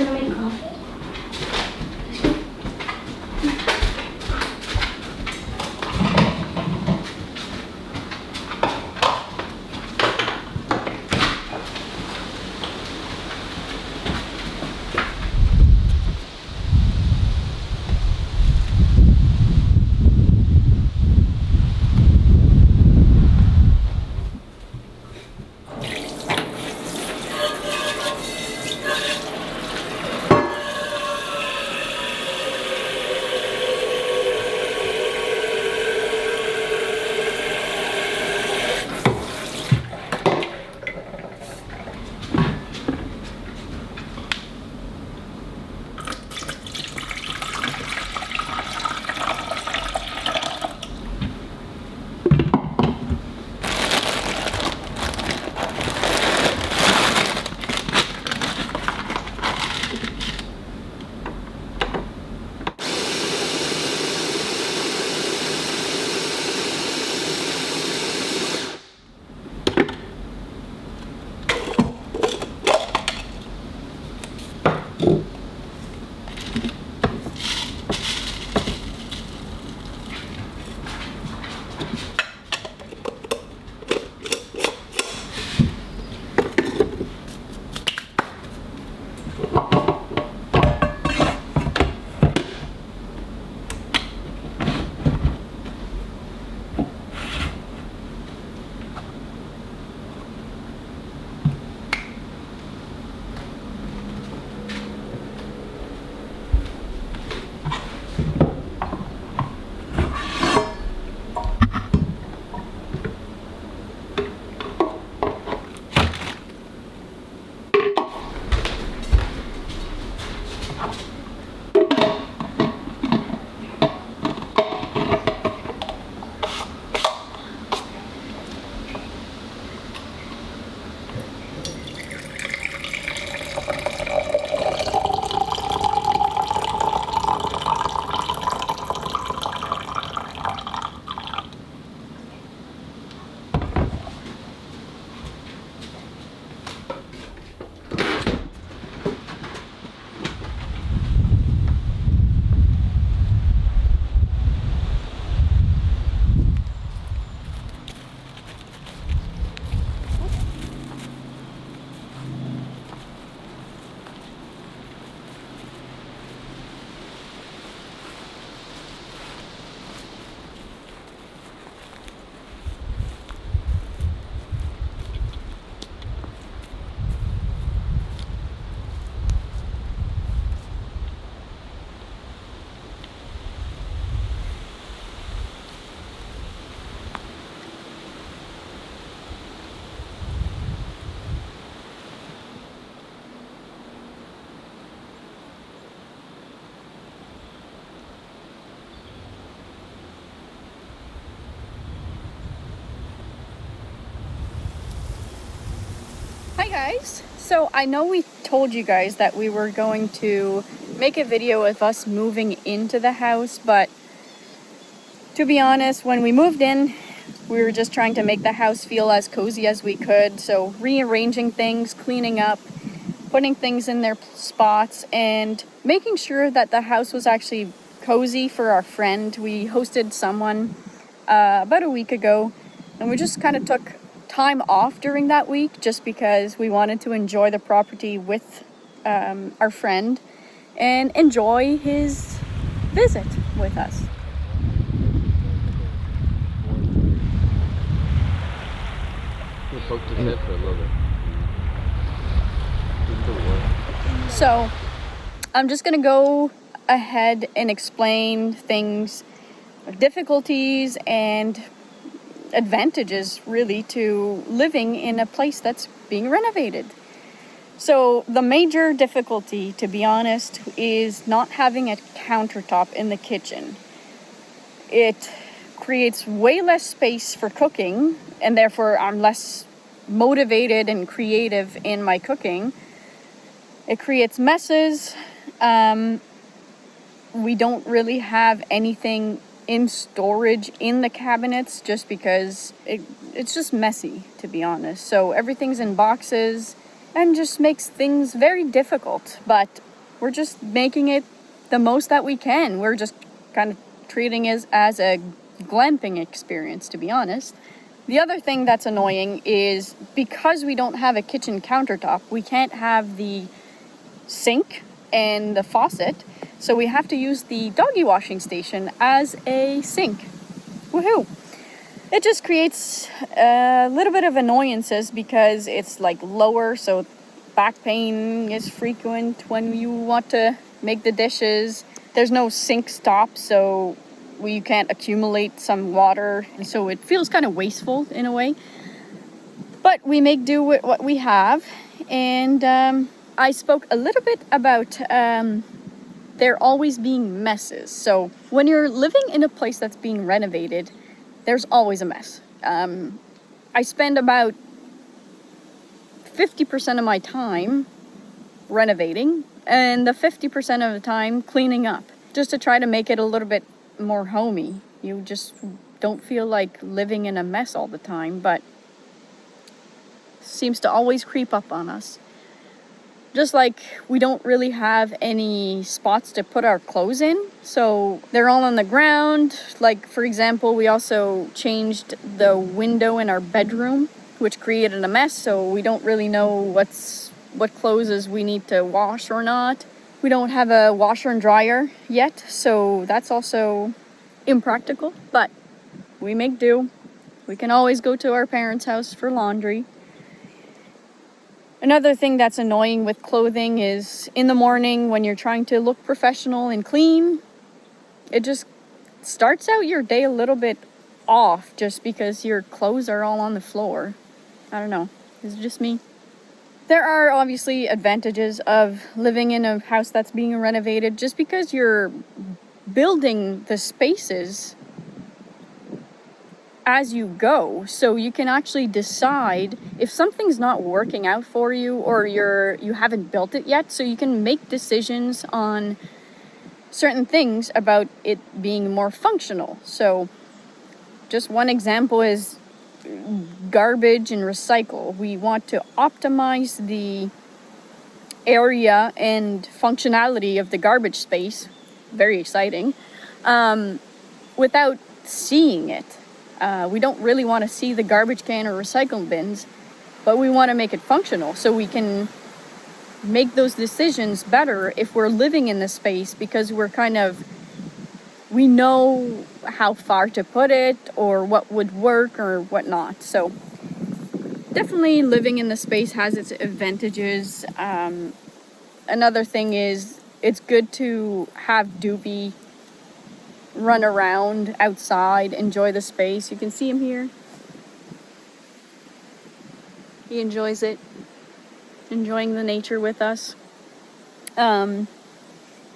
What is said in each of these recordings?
gonna make coffee. Hi guys, so I know we told you guys that we were going to make a video of us moving into the house, but to be honest, when we moved in, we were just trying to make the house feel as cozy as we could. So rearranging things, cleaning up, putting things in their spots, and making sure that the house was actually cozy for our friend. We hosted someone about a week ago, and we just kind of took time off during that week just because we wanted to enjoy the property with our friend and enjoy his visit with us. So I'm just gonna go ahead and explain things, difficulties and advantages really to living in a place that's being renovated. So the major difficulty, to be honest, is not having a countertop in the kitchen. It creates way less space for cooking, and therefore I'm less motivated and creative in my cooking. It creates messes. We don't really have anything in storage in the cabinets just because it's just messy, to be honest. So everything's in boxes and just makes things very difficult. But we're just making it the most that we can. We're just kind of treating it as a glamping experience, to be honest. The other thing that's annoying is because we don't have a kitchen countertop, we can't have the sink and the faucet, so we have to use the doggy washing station as a sink. Woohoo! It just creates a little bit of annoyances because it's like lower, so back pain is frequent when you want to make the dishes. There's no sink stop, so you can't accumulate some water, and so it feels kind of wasteful in a way. But we make do with what we have, and I spoke a little bit about there always being messes. So when you're living in a place that's being renovated, there's always a mess. I spend about 50% of my time renovating and the 50% of the time cleaning up, just to try to make it a little bit more homey. You just don't feel like living in a mess all the time, but seems to always creep up on us. Just like we don't really have any spots to put our clothes in, so they're all on the ground. Like, for example, we also changed the window in our bedroom, which created a mess, so we don't really know what clothes we need to wash or not. We don't have a washer and dryer yet, so that's also impractical, but we make do. We can always go to our parents' house for laundry. Another thing that's annoying with clothing is in the morning when you're trying to look professional and clean, it just starts out your day a little bit off just because your clothes are all on the floor. I don't know. Is it just me? There are obviously advantages of living in a house that's being renovated just because you're building the spaces as you go, so you can actually decide if something's not working out for you or you haven't built it yet, so you can make decisions on certain things about it being more functional. So just one example is garbage and recycle. We want to optimize the area and functionality of the garbage space, very exciting, without seeing it. We don't really want to see the garbage can or recycle bins, but we want to make it functional so we can make those decisions better if we're living in the space, because we know how far to put it or what would work or what not. So definitely living in the space has its advantages. Another thing is it's good to have Doobie run around outside, enjoy the space. You can see him here. He enjoys it, enjoying the nature with us.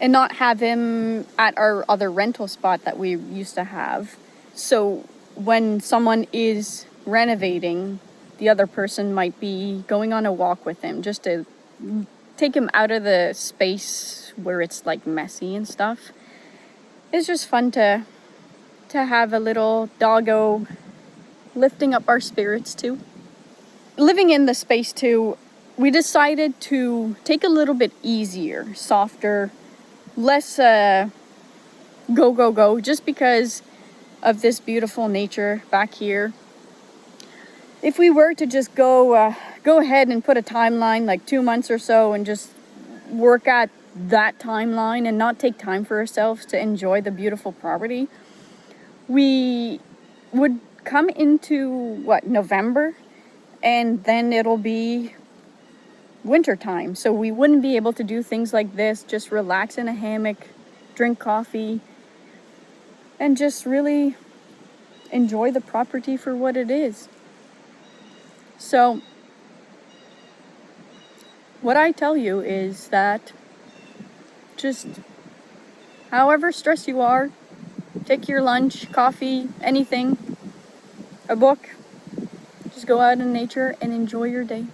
And not have him at our other rental spot that we used to have. So when someone is renovating, the other person might be going on a walk with him just to take him out of the space where it's like messy and stuff. It's just fun to have a little doggo lifting up our spirits too. Living in the space too, we decided to take a little bit easier, softer, less go, just because of this beautiful nature back here. If we were to just go ahead and put a timeline like 2 months or so and just work at that timeline and not take time for ourselves to enjoy the beautiful property, we would come into November, and then it'll be winter time, so we wouldn't be able to do things like this, just relax in a hammock, drink coffee, and just really enjoy the property for what it is. So what I tell you is that just however stressed you are, take your lunch, coffee, anything, a book, just go out in nature and enjoy your day.